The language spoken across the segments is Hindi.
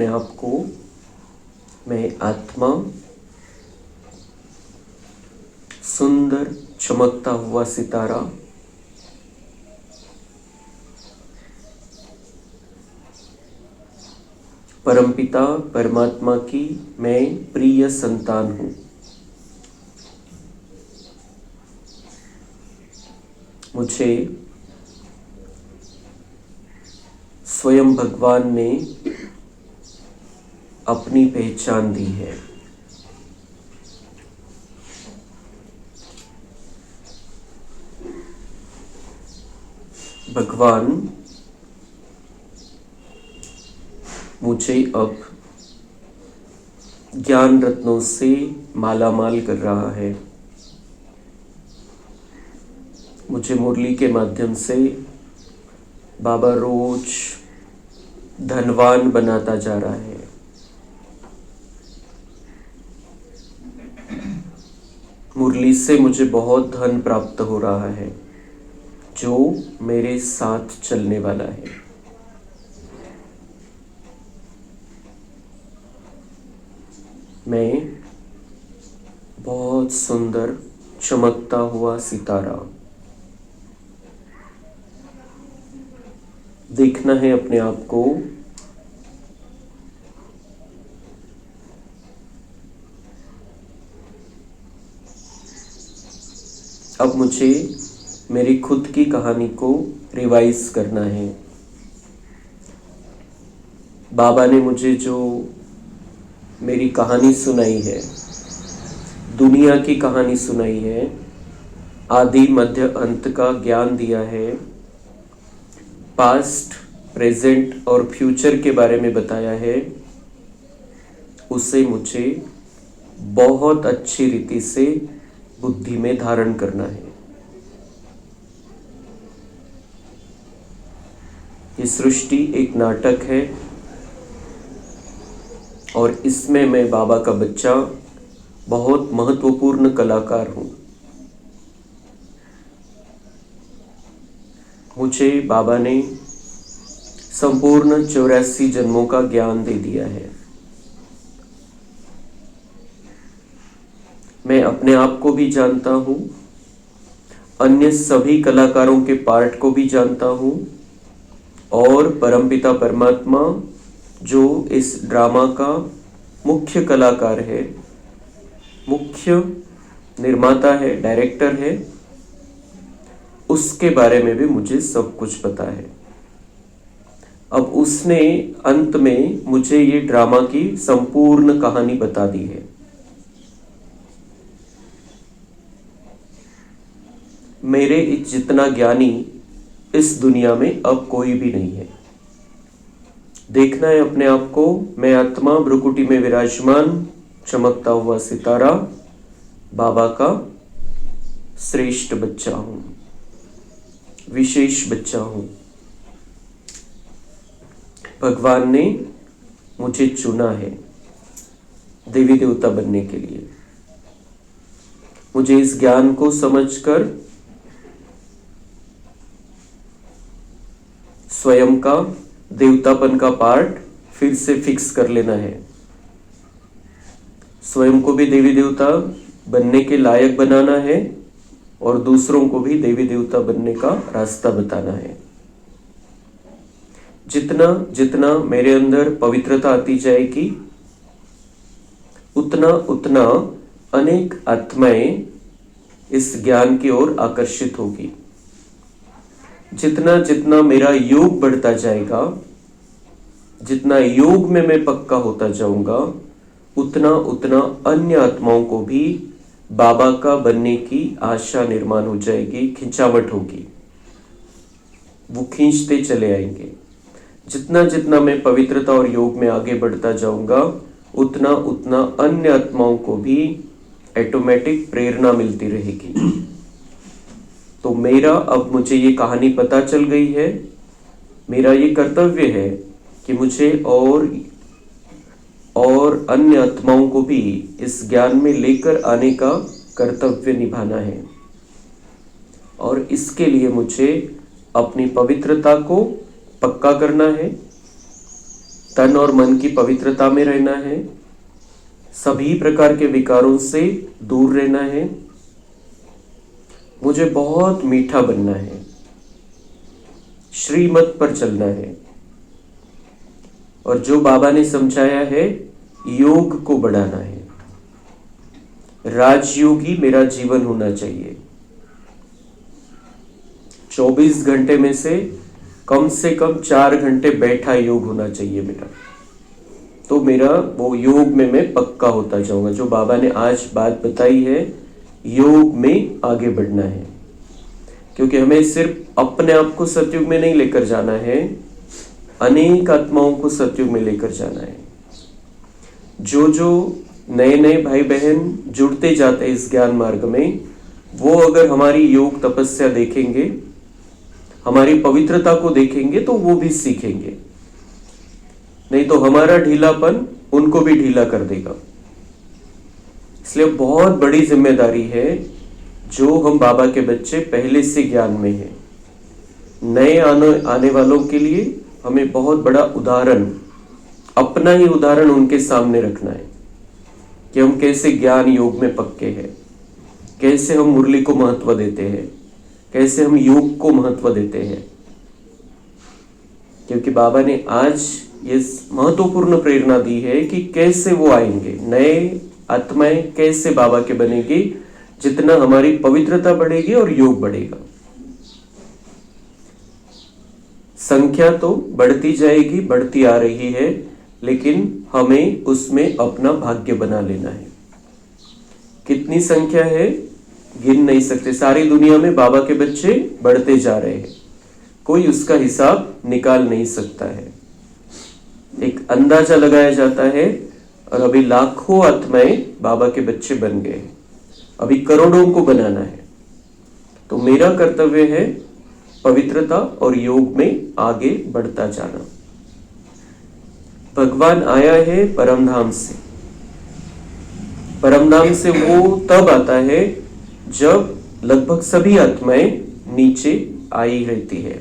अपने आप को मैं आत्मा, सुंदर चमकता हुआ सितारा, परमपिता परमात्मा की मैं प्रिय संतान हूँ। मुझे स्वयं भगवान ने अपनी पहचान दी है। भगवान मुझे अब ज्ञान रत्नों से मालामाल कर रहा है। मुझे मुरली के माध्यम से बाबा रोज धनवान बनाता जा रहा है। मुरली से मुझे बहुत धन प्राप्त हो रहा है जो मेरे साथ चलने वाला है। मैं बहुत सुंदर चमकता हुआ सितारा। देखना है अपने आप को अब मुझे मेरी खुद की कहानी को रिवाइज करना है। बाबा ने मुझे जो मेरी कहानी सुनाई है, दुनिया की कहानी सुनाई है, आदि मध्य अंत का ज्ञान दिया है, पास्ट, प्रेजेंट और फ्यूचर के बारे में बताया है, उसे मुझे बहुत अच्छी रीति से बुद्धि में धारण करना है। ये सृष्टि एक नाटक है और इसमें मैं बाबा का बच्चा बहुत महत्वपूर्ण कलाकार हूं। मुझे बाबा ने संपूर्ण 84 जन्मों का ज्ञान दे दिया है। मैं अपने आप को भी जानता हूं, अन्य सभी कलाकारों के पार्ट को भी जानता हूं और परमपिता परमात्मा जो इस ड्रामा का मुख्य कलाकार है, मुख्य निर्माता है, डायरेक्टर है, उसके बारे में भी मुझे सब कुछ पता है। अब उसने अंत में मुझे ये ड्रामा की संपूर्ण कहानी बता दी है। मेरे जितना ज्ञानी इस दुनिया में अब कोई भी नहीं है। देखना है अपने आप को मैं आत्मा भ्रुकुटी में विराजमान चमकता हुआ सितारा, बाबा का श्रेष्ठ बच्चा हूं, विशेष बच्चा हूं। भगवान ने मुझे चुना है देवी देवता बनने के लिए। मुझे इस ज्ञान को समझकर स्वयं का देवतापन का पार्ट फिर से फिक्स कर लेना है। स्वयं को भी देवी देवता बनने के लायक बनाना है और दूसरों को भी देवी देवता बनने का रास्ता बताना है। जितना जितना मेरे अंदर पवित्रता आती जाएगी, उतना उतना अनेक आत्माएं इस ज्ञान की ओर आकर्षित होगी। जितना जितना मेरा योग बढ़ता जाएगा, जितना योग में मैं पक्का होता जाऊंगा, उतना उतना अन्य आत्माओं को भी बाबा का बनने की आशा निर्माण हो जाएगी, खिंचावट होगी, वो खींचते चले आएंगे। जितना जितना मैं पवित्रता और योग में आगे बढ़ता जाऊंगा, उतना उतना अन्य आत्माओं को भी ऑटोमेटिक प्रेरणा मिलती रहेगी। तो मेरा अब मुझे ये कहानी पता चल गई है। मेरा ये कर्तव्य है कि मुझे और अन्य आत्माओं को भी इस ज्ञान में लेकर आने का कर्तव्य निभाना है। और इसके लिए मुझे अपनी पवित्रता को पक्का करना है, तन और मन की पवित्रता में रहना है, सभी प्रकार के विकारों से दूर रहना है, मुझे बहुत मीठा बनना है, श्रीमत पर चलना है, और जो बाबा ने समझाया है योग को बढ़ाना है। राजयोगी मेरा जीवन होना चाहिए। 24 घंटे में से कम 4 घंटे बैठा योग होना चाहिए मेरा, तो मेरा वो योग में मैं पक्का होता जाऊंगा। जो बाबा ने आज बात बताई है, योग में आगे बढ़ना है, क्योंकि हमें सिर्फ अपने आप को सतयुग में नहीं लेकर जाना है, अनेक आत्माओं को सतयुग में लेकर जाना है। जो नए नए भाई बहन जुड़ते जाते हैं इस ज्ञान मार्ग में, वो अगर हमारी योग तपस्या देखेंगे, हमारी पवित्रता को देखेंगे, तो वो भी सीखेंगे। नहीं तो हमारा ढीलापन उनको भी ढीला कर देगा। इसलिए बहुत बड़ी जिम्मेदारी है, जो हम बाबा के बच्चे पहले से ज्ञान में हैं, नए आने वालों के लिए हमें बहुत बड़ा उदाहरण, अपना ही उदाहरण उनके सामने रखना है कि हम कैसे ज्ञान योग में पक्के हैं, कैसे हम मुरली को महत्व देते हैं, कैसे हम योग को महत्व देते हैं। क्योंकि बाबा ने आज ये महत्वपूर्ण प्रेरणा दी है कि कैसे वो आएंगे, नए आत्माएं कैसे बाबा के बनेगी, जितना हमारी पवित्रता बढ़ेगी और योग बढ़ेगा। संख्या तो बढ़ती जाएगी, बढ़ती आ रही है, लेकिन हमें उसमें अपना भाग्य बना लेना है। कितनी संख्या है गिन नहीं सकते, सारी दुनिया में बाबा के बच्चे बढ़ते जा रहे हैं, कोई उसका हिसाब निकाल नहीं सकता है। एक अंदाजा लगाया जाता है, और अभी लाखों आत्माएं बाबा के बच्चे बन गए, अभी करोड़ों को बनाना है। तो मेरा कर्तव्य है पवित्रता और योग में आगे बढ़ता जाना। भगवान आया है परमधाम से। परमधाम से वो तब आता है जब लगभग सभी आत्माएं नीचे आई रहती है।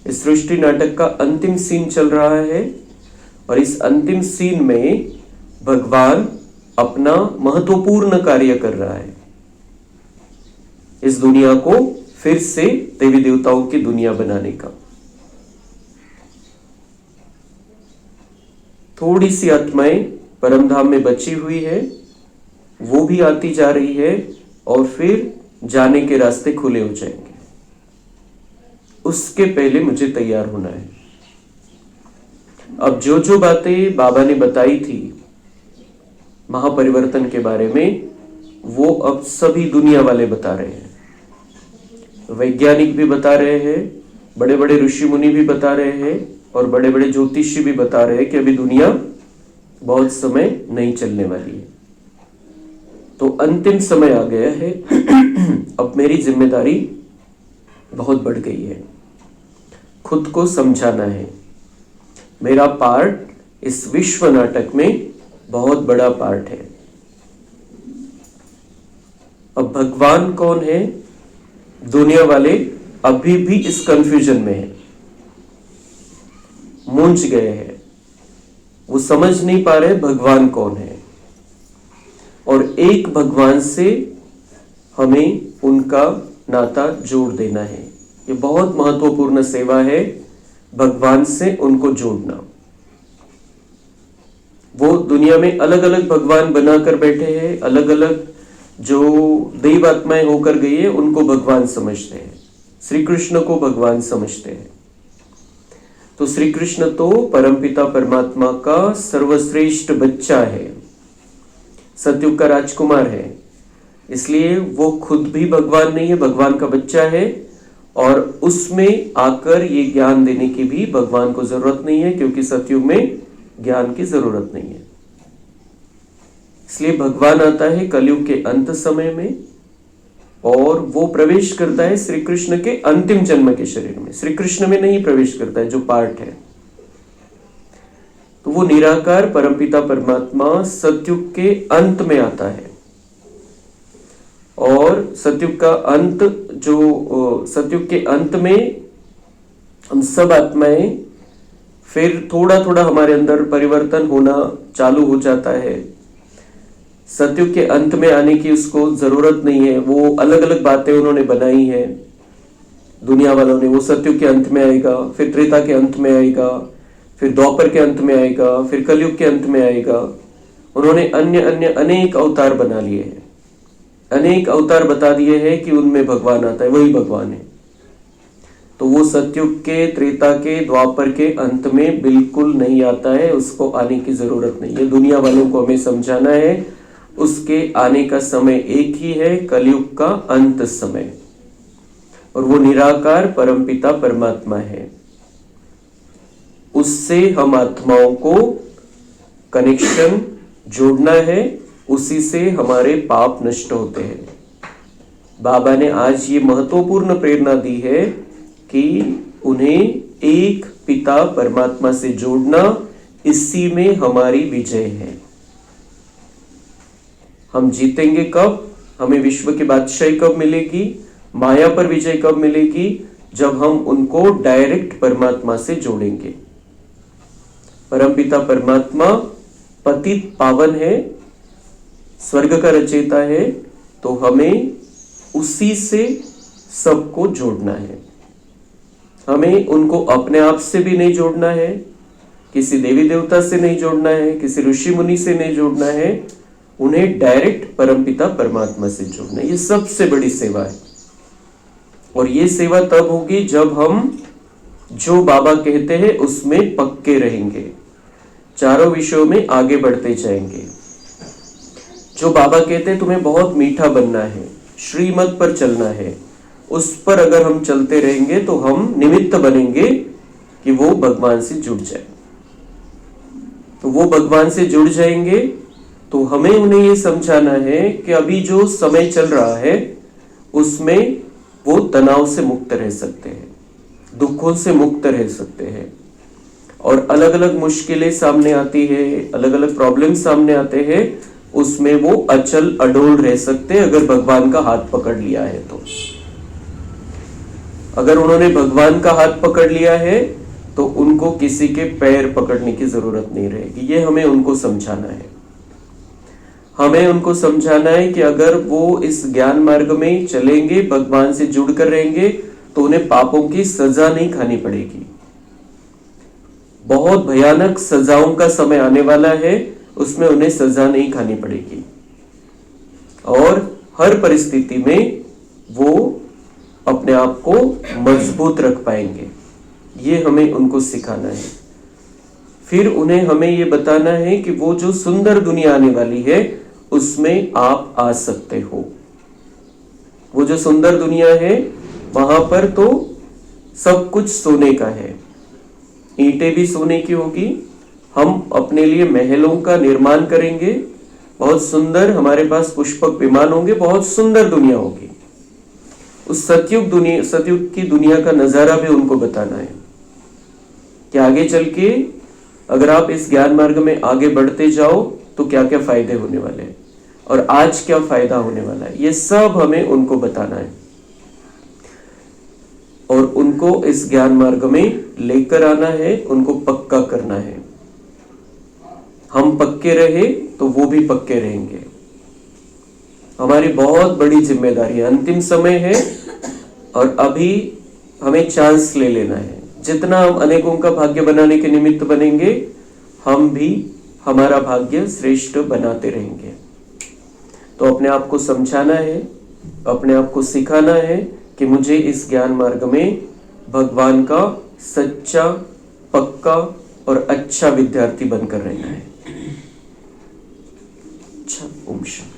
इस सृष्टि नाटक का अंतिम सीन चल रहा है, और इस अंतिम सीन में भगवान अपना महत्वपूर्ण कार्य कर रहा है, इस दुनिया को फिर से देवी देवताओं की दुनिया बनाने का। थोड़ी सी आत्माएं परमधाम में बची हुई है, वो भी आती जा रही है, और फिर जाने के रास्ते खुले हो जाएंगे। उसके पहले मुझे तैयार होना है। अब जो बातें बाबा ने बताई थी महापरिवर्तन के बारे में, वो अब सभी दुनिया वाले बता रहे हैं। वैज्ञानिक भी बता रहे हैं, बड़े बड़े ऋषि मुनि भी बता रहे हैं, और बड़े बड़े ज्योतिषी भी बता रहे हैं कि अभी दुनिया बहुत समय नहीं चलने वाली है। तो अंतिम समय आ गया है। अब मेरी जिम्मेदारी बहुत बढ़ गई है, खुद को समझाना है। मेरा पार्ट इस विश्व नाटक में बहुत बड़ा पार्ट है। अब भगवान कौन है, दुनिया वाले अभी भी इस कंफ्यूजन में है, मूंझ गए हैं, वो समझ नहीं पा रहे भगवान कौन है। और एक भगवान से हमें उनका नाता जोड़ देना है। ये बहुत महत्वपूर्ण सेवा है, भगवान से उनको जोड़ना। वो दुनिया में अलग अलग भगवान बनाकर बैठे हैं, अलग अलग जो देव आत्माएं होकर गई है उनको भगवान समझते हैं, श्री कृष्ण को भगवान समझते हैं। तो श्री कृष्ण तो परमपिता परमात्मा का सर्वश्रेष्ठ बच्चा है, सतयुग का राजकुमार है, इसलिए वो खुद भी भगवान नहीं है, भगवान का बच्चा है। और उसमें आकर ये ज्ञान देने की भी भगवान को जरूरत नहीं है, क्योंकि सतयुग में ज्ञान की जरूरत नहीं है। इसलिए भगवान आता है कलयुग के अंत समय में, और वो प्रवेश करता है श्री कृष्ण के अंतिम जन्म के शरीर में, श्री कृष्ण में नहीं प्रवेश करता है जो पार्ट है। तो वो निराकार परमपिता परमात्मा सतयुग के अंत में आता है, और सतयुग का अंत जो सतयुग के अंत में हम सब आत्माएं फिर थोड़ा थोड़ा हमारे अंदर परिवर्तन होना चालू हो जाता है। सतयुग के अंत में आने की उसको जरूरत नहीं है, वो अलग अलग बातें उन्होंने बनाई है दुनिया वालों ने। वो सतयुग के अंत में आएगा, फिर त्रेता के अंत में आएगा, फिर द्वापर के अंत में आएगा, फिर कलयुग के अंत में आएगा। उन्होंने अन्य अन्य अनेक अवतार बना लिए हैं, अनेक अवतार बता दिए हैं कि उनमें भगवान आता है, वही भगवान है। तो वो सतयुग के, त्रेता के, द्वापर के अंत में बिल्कुल नहीं आता है, उसको आने की जरूरत नहीं है। दुनिया वालों को हमें समझाना है उसके आने का समय एक ही है, कलयुग का अंत समय, और वो निराकार परमपिता परमात्मा है। उससे हम आत्माओं को कनेक्शन जोड़ना है, उसी से हमारे पाप नष्ट होते हैं। बाबा ने आज ये महत्वपूर्ण प्रेरणा दी है कि उन्हें एक पिता परमात्मा से जोड़ना, इसी में हमारी विजय है। हम जीतेंगे कब, हमें विश्व की बादशाही कब मिलेगी, माया पर विजय कब मिलेगी, जब हम उनको डायरेक्ट परमात्मा से जोड़ेंगे। परमपिता परमात्मा पतित पावन है, स्वर्ग का रचयिता है, तो हमें उसी से सबको जोड़ना है। हमें उनको अपने आप से भी नहीं जोड़ना है, किसी देवी देवता से नहीं जोड़ना है, किसी ऋषि मुनि से नहीं जोड़ना है, उन्हें डायरेक्ट परमपिता परमात्मा से जोड़ना है। ये सबसे बड़ी सेवा है, और ये सेवा तब होगी जब हम जो बाबा कहते हैं उसमें पक्के रहेंगे, चारों विषयों में आगे बढ़ते जाएंगे। जो बाबा कहते हैं तुम्हें बहुत मीठा बनना है, श्रीमत पर चलना है, उस पर अगर हम चलते रहेंगे तो हम निमित्त बनेंगे कि वो भगवान से जुड़ जाए। तो वो भगवान से जुड़ जाएंगे तो हमें उन्हें ये समझाना है कि अभी जो समय चल रहा है उसमें वो तनाव से मुक्त रह सकते हैं, दुखों से मुक्त रह सकते हैं, और अलग अलग मुश्किलें सामने आती है, अलग अलग प्रॉब्लम सामने आते हैं, उसमें वो अचल अडोल रह सकते हैं अगर भगवान का हाथ पकड़ लिया है तो। अगर उन्होंने भगवान का हाथ पकड़ लिया है तो उनको किसी के पैर पकड़ने की जरूरत नहीं रहेगी। ये हमें उनको समझाना है। हमें उनको समझाना है कि अगर वो इस ज्ञान मार्ग में चलेंगे, भगवान से जुड़कर रहेंगे, तो उन्हें पापों की सजा नहीं खानी पड़ेगी। बहुत भयानक सजाओं का समय आने वाला है, उसमें उन्हें सजा नहीं खानी पड़ेगी, और हर परिस्थिति में वो अपने आप को मजबूत रख पाएंगे। ये हमें उनको सिखाना है। फिर उन्हें हमें ये बताना है कि वो जो सुंदर दुनिया आने वाली है उसमें आप आ सकते हो। वो जो सुंदर दुनिया है वहां पर तो सब कुछ सोने का है, ईंटें भी सोने की होगी। हम अपने लिए महलों का निर्माण करेंगे, बहुत सुंदर, हमारे पास पुष्पक विमान होंगे, बहुत सुंदर दुनिया होगी। उस सतयुग की दुनिया का नजारा भी उनको बताना है कि आगे चल के अगर आप इस ज्ञान मार्ग में आगे बढ़ते जाओ तो क्या क्या फायदे होने वाले हैं, और आज क्या फायदा होने वाला है, ये सब हमें उनको बताना है, और उनको इस ज्ञान मार्ग में लेकर आना है, उनको पक्का करना है। हम पक्के रहे तो वो भी पक्के रहेंगे। हमारी बहुत बड़ी जिम्मेदारी है, अंतिम समय है, और अभी हमें चांस ले लेना है। जितना हम अनेकों का भाग्य बनाने के निमित्त बनेंगे, हम भी हमारा भाग्य श्रेष्ठ बनाते रहेंगे। तो अपने आप को समझाना है, अपने आप को सिखाना है कि मुझे इस ज्ञान मार्ग में भगवान का सच्चा, पक्का और अच्छा विद्यार्थी बनकर रहना है। अच्छा, ओम शांति।